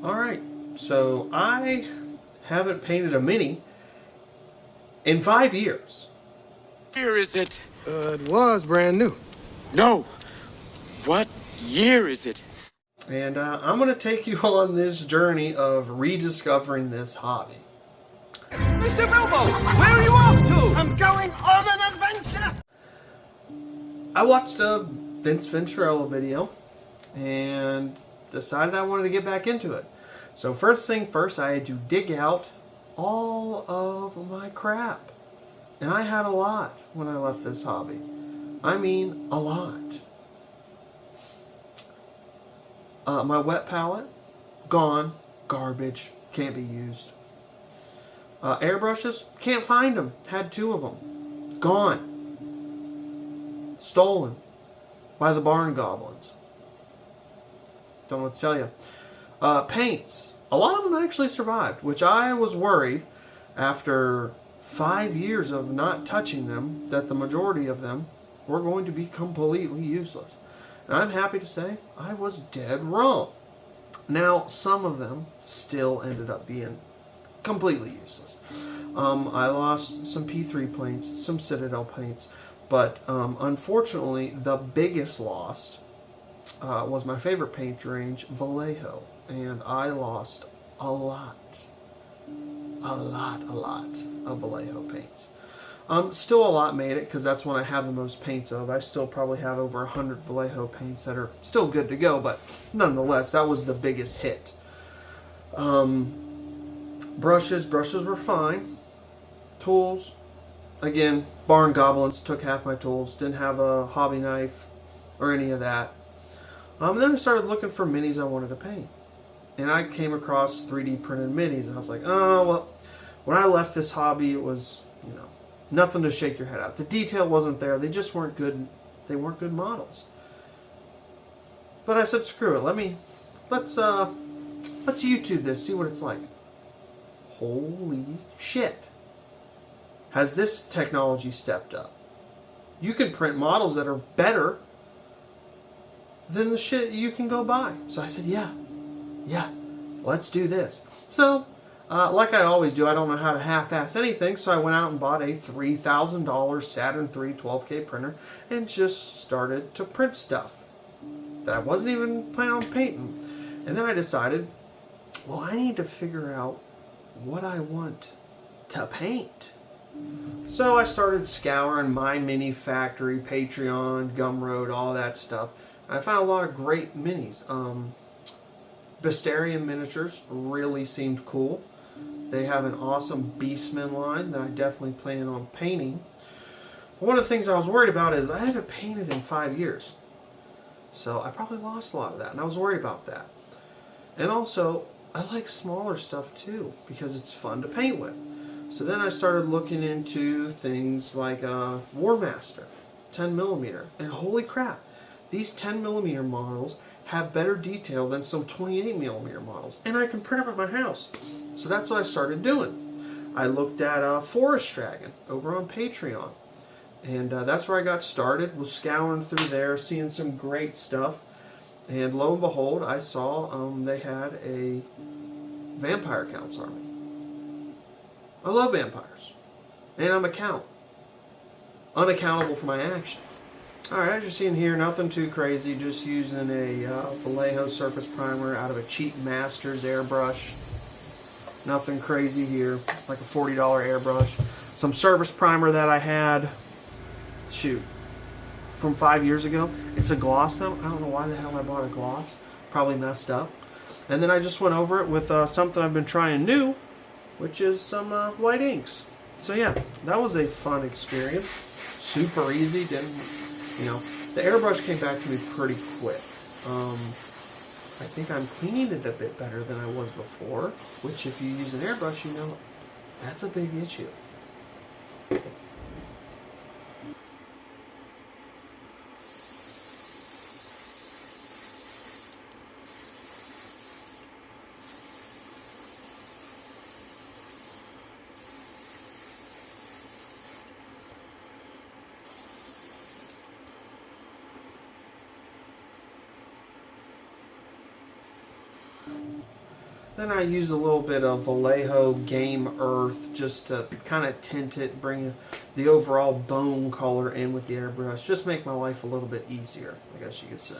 Alright, so I haven't painted a mini in 5 years. Year is it? It was brand new. No. What year is it? And I'm going to take you on this journey of rediscovering this hobby. Mr. Bilbo, where are you off to? I'm going on an adventure! I watched a Vince Venturella video and decided I wanted to get back into it. So first thing first, I had to dig out all of my crap. And I had a lot when I left this hobby. I mean, a lot. My wet palette, gone, garbage, can't be used. Airbrushes, can't find them, had 2 of them, gone, stolen by the barn goblins. Don't know what to tell you. Paints, a lot of them actually survived, which I was worried after 5 years of not touching them that the majority of them were going to be completely useless. And I'm happy to say I was dead wrong. Now, some of them still ended up being completely useless. I lost some P3 paints, some Citadel paints, but unfortunately, the biggest loss was my favorite paint range, Vallejo, and I lost a lot of Vallejo paints. Still a lot made it because that's when I have the most paints of. I still probably have over 100 Vallejo paints that are still good to go, but nonetheless, that was the biggest hit. Brushes were fine. Tools, again, barn goblins took half my tools. Didn't have a hobby knife or any of that. Then I started looking for minis I wanted to paint. And I came across 3D printed minis, and I was like, oh, well, when I left this hobby, it was, nothing to shake your head at. The detail wasn't there. They just weren't good. They weren't good models. But I said, screw it. Let's YouTube this, see what it's like. Holy shit. Has this technology stepped up? You can print models that are better than the shit you can go buy. So I said, yeah, let's do this. So, like I always do, I don't know how to half-ass anything, so I went out and bought a $3,000 Saturn III 12K printer and just started to print stuff that I wasn't even planning on painting. And then I decided, well, I need to figure out what I want to paint. So I started scouring My Mini Factory, Patreon, Gumroad, all that stuff. I found a lot of great minis. Bastarian miniatures really seemed cool. They have an awesome Beastman line that I definitely plan on painting. One of the things I was worried about is I haven't painted in 5 years. So I probably lost a lot of that, and I was worried about that. And also, I like smaller stuff too, because it's fun to paint with. So then I started looking into things like Warmaster, 10mm, and holy crap, these 10mm models have better detail than some 28mm models, and I can print them at my house. So that's what I started doing. I looked at Forest Dragon over on Patreon, and that's where I got started. Was scouring through there, seeing some great stuff, and lo and behold, I saw they had a Vampire Counts army. I love vampires, and I'm a count, unaccountable for my actions. Alright, as you're seeing here, nothing too crazy, just using a Vallejo surface primer out of a cheap Masters airbrush. Nothing crazy here, like a $40 airbrush. Some surface primer that I had, from 5 years ago. It's a gloss though. I don't know why the hell I bought a gloss. Probably messed up. And then I just went over it with something I've been trying new, which is some white inks. So yeah, that was a fun experience. Super easy, the airbrush came back to me pretty quick. I think I'm cleaning it a bit better than I was before, which if you use an airbrush, that's a big issue. Then I use a little bit of Vallejo Game Earth just to kind of tint it, bring the overall bone color in with the airbrush. Just make my life a little bit easier, I guess you could say.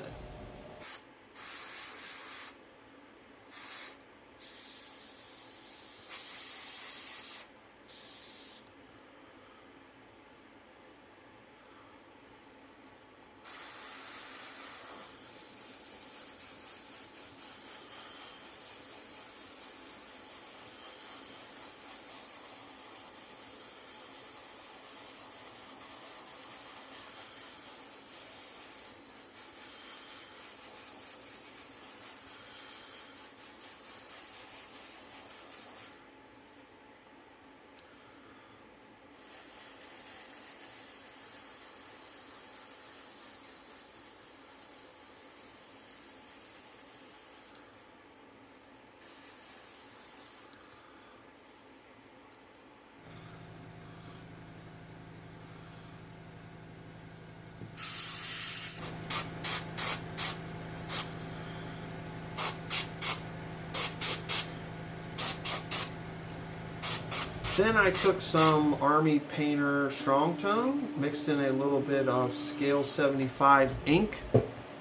Then I took some Army Painter Strong Tone, mixed in a little bit of Scale 75 ink.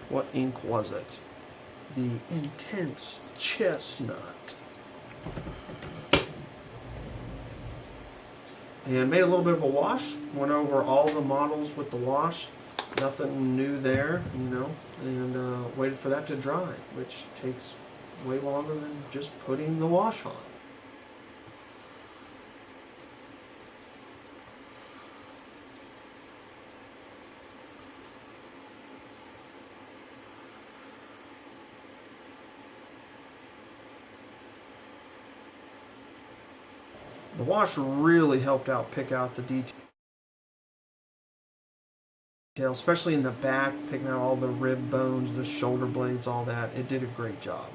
What ink was it? The Intense Chestnut. And made a little bit of a wash. Went over all the models with the wash. Nothing new there, you know. And waited for that to dry, which takes way longer than just putting the wash on. The wash really helped out pick out the detail, especially in the back, picking out all the rib bones, the shoulder blades, all that. It did a great job.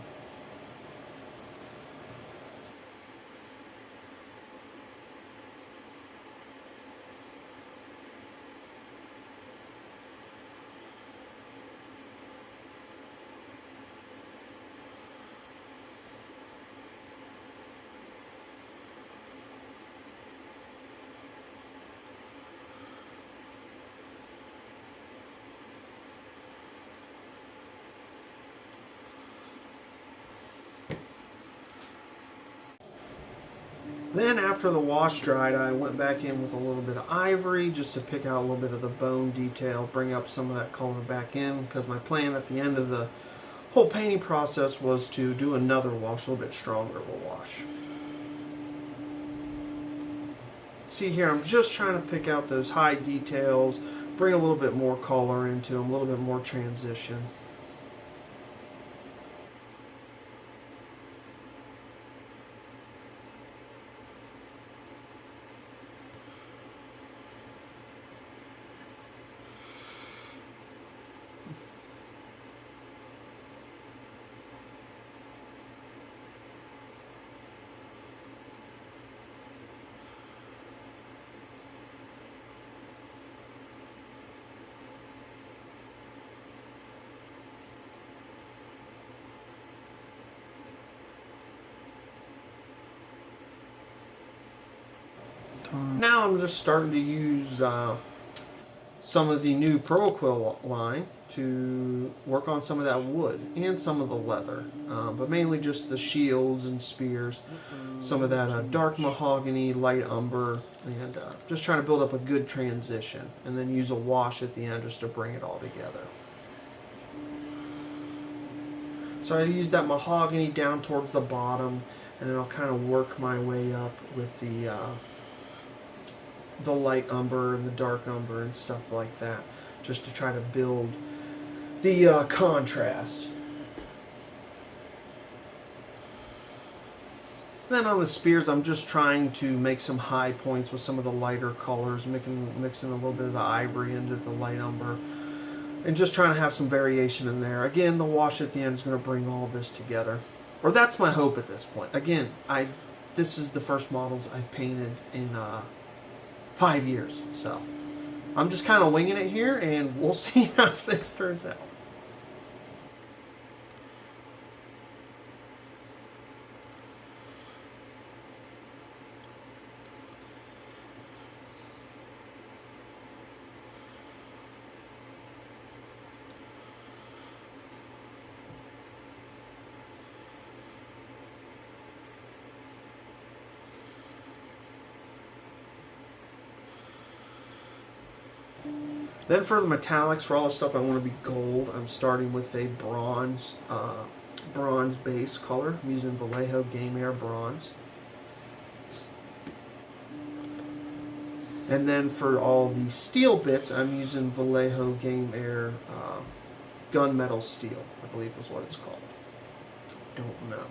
Then after the wash dried, I went back in with a little bit of ivory just to pick out a little bit of the bone detail, bring up some of that color back in, because my plan at the end of the whole painting process was to do another wash, a little bit stronger of a wash. See here, I'm just trying to pick out those high details, bring a little bit more color into them, a little bit more transition. Now I'm just starting to use some of the new Pearl Quill line to work on some of that wood and some of the leather, but mainly just the shields and spears, some of that dark mahogany, light umber, and just trying to build up a good transition, and then use a wash at the end just to bring it all together. So I use that mahogany down towards the bottom, and then I'll kind of work my way up with the light umber and the dark umber and stuff like that, just to try to build the contrast. Then on the spears, I'm just trying to make some high points with some of the lighter colors, mixing a little bit of the ivory into the light umber, and just trying to have some variation in there. Again, the wash at the end is going to bring all this together, or that's my hope at this point. Again, this is the first models I've painted in 5 years, so I'm just kind of winging it here, and we'll see how this turns out. Then for the metallics, for all the stuff I want to be gold, I'm starting with a bronze base color. I'm using Vallejo Game Air Bronze. And then for all the steel bits, I'm using Vallejo Game Air Gunmetal Steel, I believe is what it's called. Don't know.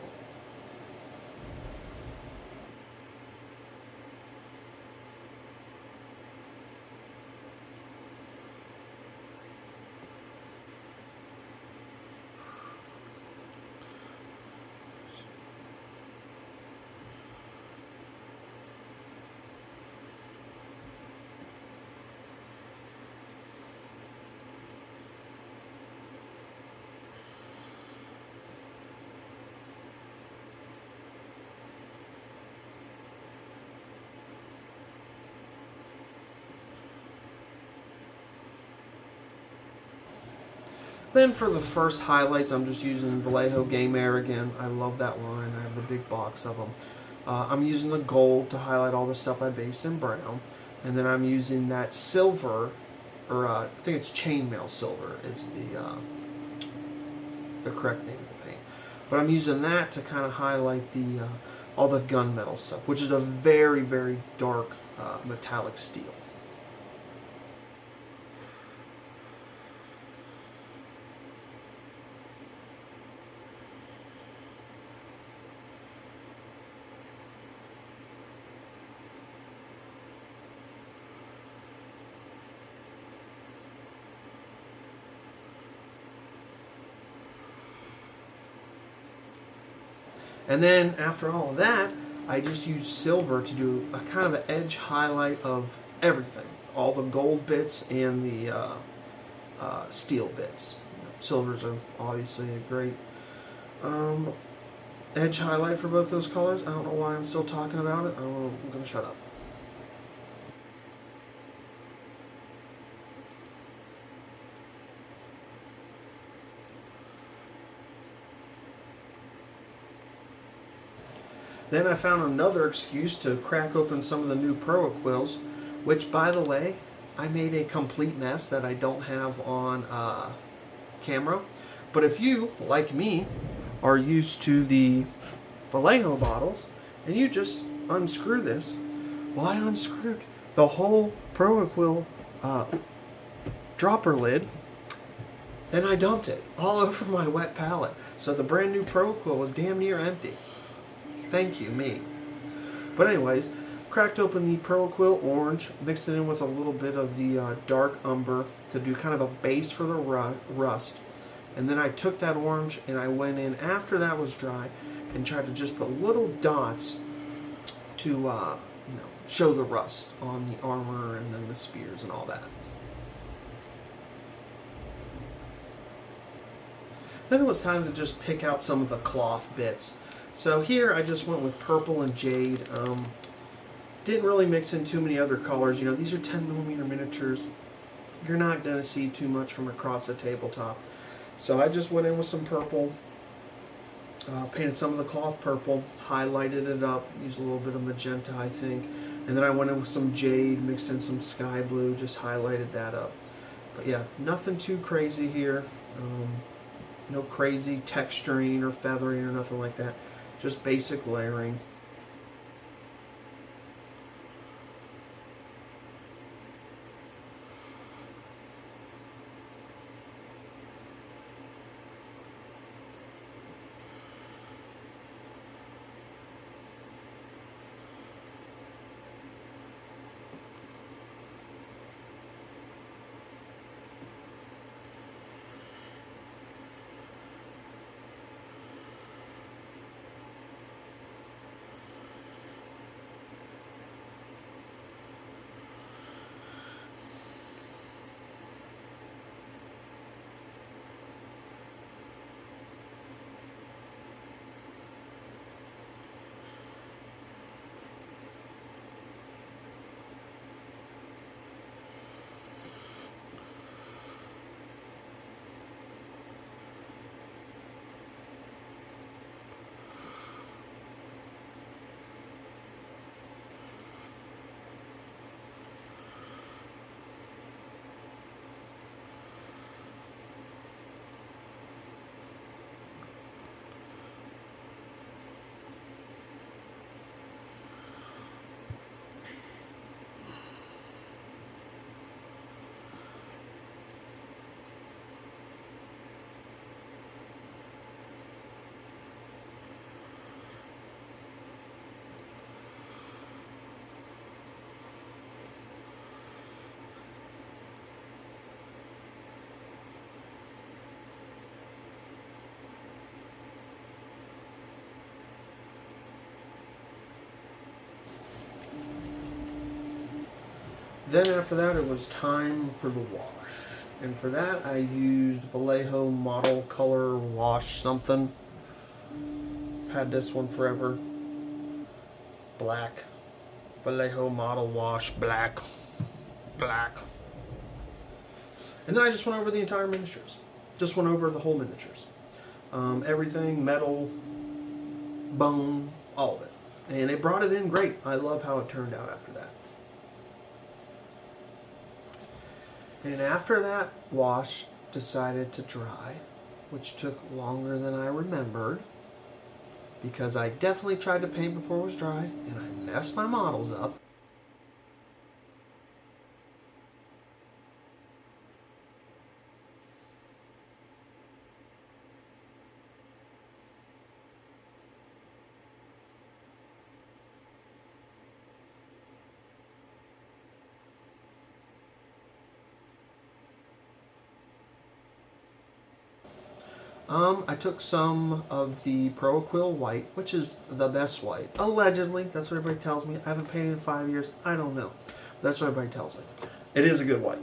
Then for the first highlights, I'm just using Vallejo Game Air again. I love that line. I have the big box of them. I'm using the gold to highlight all the stuff I based in brown. And then I'm using that silver, or I think it's chainmail silver is the correct name of the paint. But I'm using that to kind of highlight the all the gunmetal stuff, which is a very, very dark metallic steel. And then after all of that, I just use silver to do a kind of an edge highlight of everything. All the gold bits and the steel bits. Silvers are obviously a great edge highlight for both those colors. I don't know why I'm still talking about it. I'm going to shut up. Then I found another excuse to crack open some of the new Pro Aquils, which, by the way, I made a complete mess that I don't have on camera. But if you, like me, are used to the Vallejo bottles, and you just unscrew this, well, I unscrewed the whole Pro Aquil dropper lid, then I dumped it all over my wet palette. So the brand new Pro Aquil was damn near empty. Thank you, me. But anyways, cracked open the Pro Aquil Orange, mixed it in with a little bit of the dark umber to do kind of a base for the rust. And then I took that orange and I went in after that was dry and tried to just put little dots to show the rust on the armor and then the spears and all that. Then it was time to just pick out some of the cloth bits. So here I just went with purple and jade. Didn't really mix in too many other colors. You know, these are 10mm miniatures. You're not going to see too much from across the tabletop. So I just went in with some purple, painted some of the cloth purple, highlighted it up, used a little bit of magenta, I think. And then I went in with some jade, mixed in some sky blue, just highlighted that up. But yeah, nothing too crazy here. No crazy texturing or feathering or nothing like that. Just basic layering. Then after that, it was time for the wash. And for that, I used Vallejo Model Color Wash something. Had this one forever. Black. Vallejo Model Wash, black. Black. And then I just went over the entire miniatures. Just went over the whole miniatures. Everything, metal, bone, all of it. And it brought it in great. I love how it turned out after that. And after that wash, decided to dry, which took longer than I remembered, because I definitely tried to paint before it was dry, and I messed my models up. I took some of the Pro Acryl white, which is the best white. Allegedly, that's what everybody tells me. I haven't painted in 5 years. I don't know. That's what everybody tells me. It is a good white.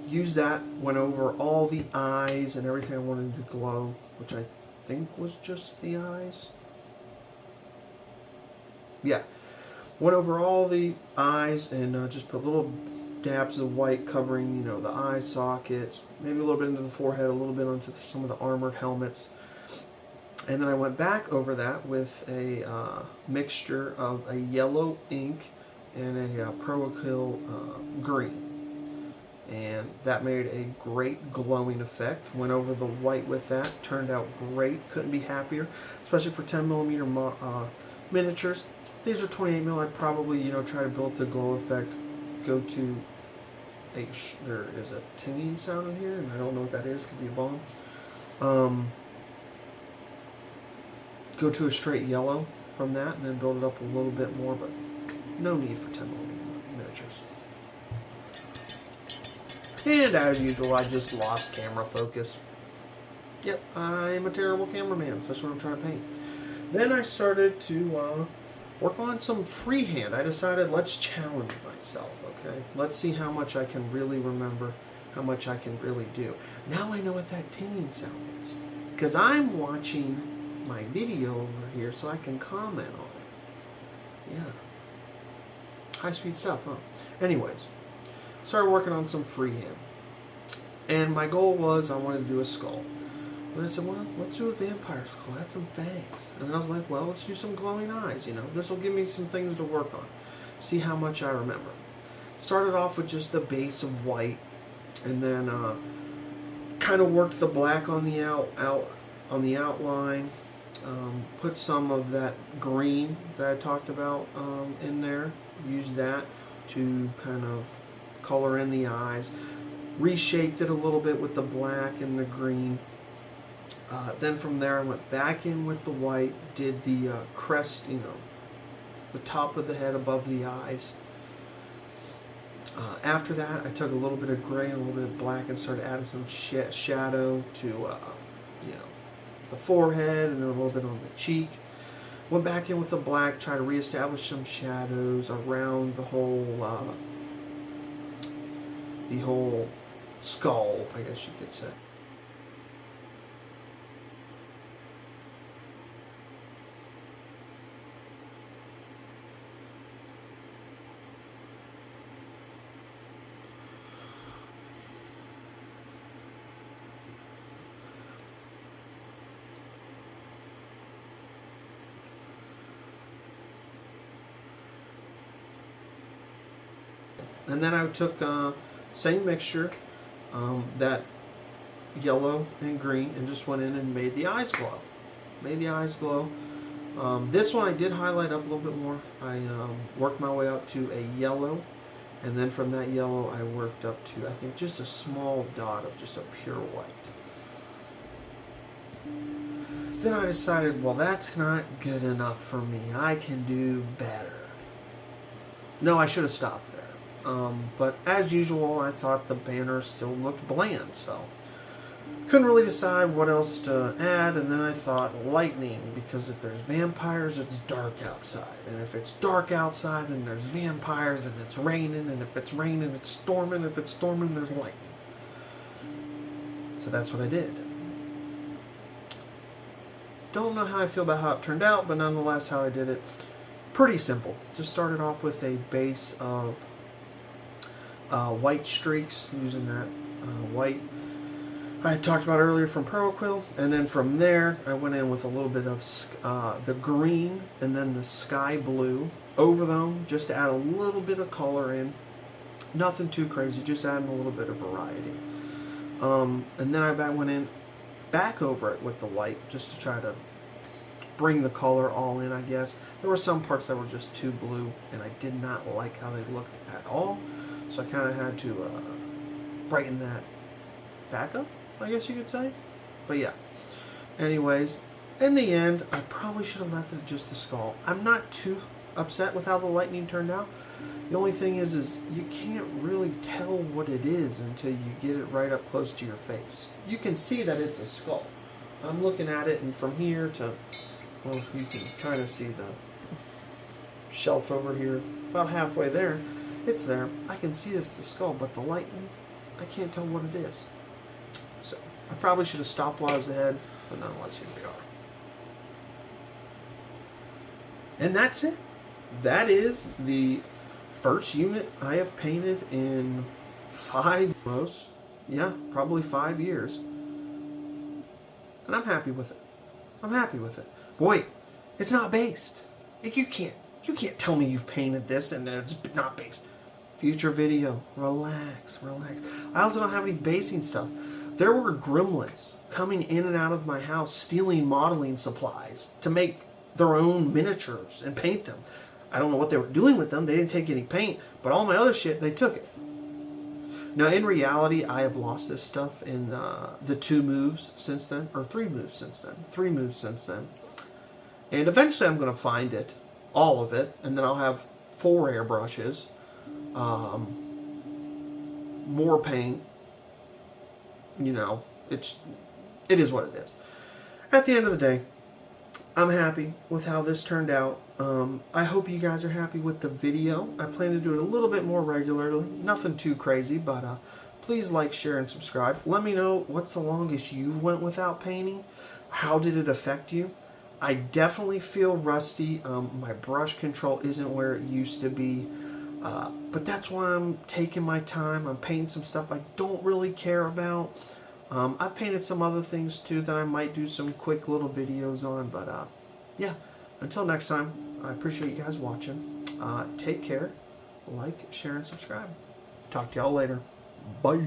Used that, went over all the eyes and everything I wanted to glow, which I think was just the eyes. Yeah. Went over all the eyes and just put little dabs of white covering, you know, the eye sockets, maybe a little bit into the forehead, a little bit onto some of the armored helmets. And then I went back over that with a mixture of a yellow ink and a Pro Acryl green. And that made a great glowing effect. Went over the white with that. Turned out great. Couldn't be happier, especially for 10mm miniatures. If these are 28mm, I'd probably, you know, try to build the glow effect. Go to there is a tinging sound in here, and I don't know what that is. Could be a bomb. Go to a straight yellow from that, and then build it up a little bit more, but no need for 10mm miniatures. And as usual, I just lost camera focus. Yep, I'm a terrible cameraman, especially when I'm trying to paint. Then I started to work on some freehand. I decided, let's challenge myself, okay? Let's see how much I can really remember, how much I can really do. Now I know what that tinging sound is, because I'm watching my video over here so I can comment on it. Yeah. High-speed stuff, huh? Anyways, started working on some freehand. And my goal was I wanted to do a skull. And I said, well, let's do a vampire skull. Add some fangs. And then I was like, well, let's do some glowing eyes. You know, this will give me some things to work on. See how much I remember. Started off with just the base of white, and then kind of worked the black on the outline. Put some of that green that I talked about in there. Used that to kind of color in the eyes. Reshaped it a little bit with the black and the green. Then from there I went back in with the white, did the crest, you know, the top of the head above the eyes. After that I took a little bit of gray and a little bit of black and started adding some shadow to, you know, the forehead and then a little bit on the cheek. Went back in with the black, tried to reestablish some shadows around the whole skull, I guess you could say. And then I took same mixture, that yellow and green, and just went in and made the eyes glow. Made the eyes glow. This one I did highlight up a little bit more. I worked my way up to a yellow, and then from that yellow I worked up to, I think, just a small dot of just a pure white. Then I decided, well, that's not good enough for me. I can do better. No, I should have stopped there. But as usual, I thought the banner still looked bland, so couldn't really decide what else to add, and then I thought lightning, because if there's vampires, it's dark outside. And if it's dark outside and there's vampires, and it's raining, and if it's raining, it's storming. If it's storming, there's lightning. So that's what I did. Don't know how I feel about how it turned out, but nonetheless, how I did it, pretty simple. Just started off with a base of white streaks, using that white I had talked about earlier from Pearl Quill, and then from there I went in with a little bit of the green and then the sky blue over them, just to add a little bit of color in. Nothing too crazy, just adding a little bit of variety. And then I went in back over it with the white, just to try to bring the color all in, I guess. There were some parts that were just too blue, and I did not like how they looked at all, so I kind of had to brighten that back up, I guess you could say. But yeah, anyways, in the end, I probably should have left it just the skull. I'm not too upset with how the lightning turned out. The only thing is you can't really tell what it is until you get it right up close to your face. You can see that it's a skull. I'm looking at it, and from here to, well, you can kind of see the shelf over here, about halfway there. It's there. I can see that it's a skull, but the lightning, I can't tell what it is. So I probably should have stopped while I was ahead, but nonetheless, here we are. And that's it. That is the first unit I have painted in probably 5 years. And I'm happy with it. I'm happy with it. Wait, it's not based. You can't tell me you've painted this and it's not based. Future video. Relax. I also don't have any basing stuff. There were gremlins coming in and out of my house stealing modeling supplies to make their own miniatures and paint them. I don't know what they were doing with them. They didn't take any paint, but all my other shit, they took it. Now, in reality, I have lost this stuff in the 2 moves since then, or 3 moves since then. 3 moves since then. And eventually I'm going to find it, all of it, and then I'll have 4 airbrushes, more paint. You know, it is what it is. At the end of the day, I'm happy with how this turned out. I hope you guys are happy with the video. I plan to do it a little bit more regularly. Nothing too crazy, but please like, share, and subscribe. Let me know what's the longest you went without painting. How did it affect you? I definitely feel rusty. My brush control isn't where it used to be. But that's why I'm taking my time. I'm painting some stuff I don't really care about. I've painted some other things too that I might do some quick little videos on. But yeah, until next time, I appreciate you guys watching. Take care. Like, share, and subscribe. Talk to y'all later. Bye.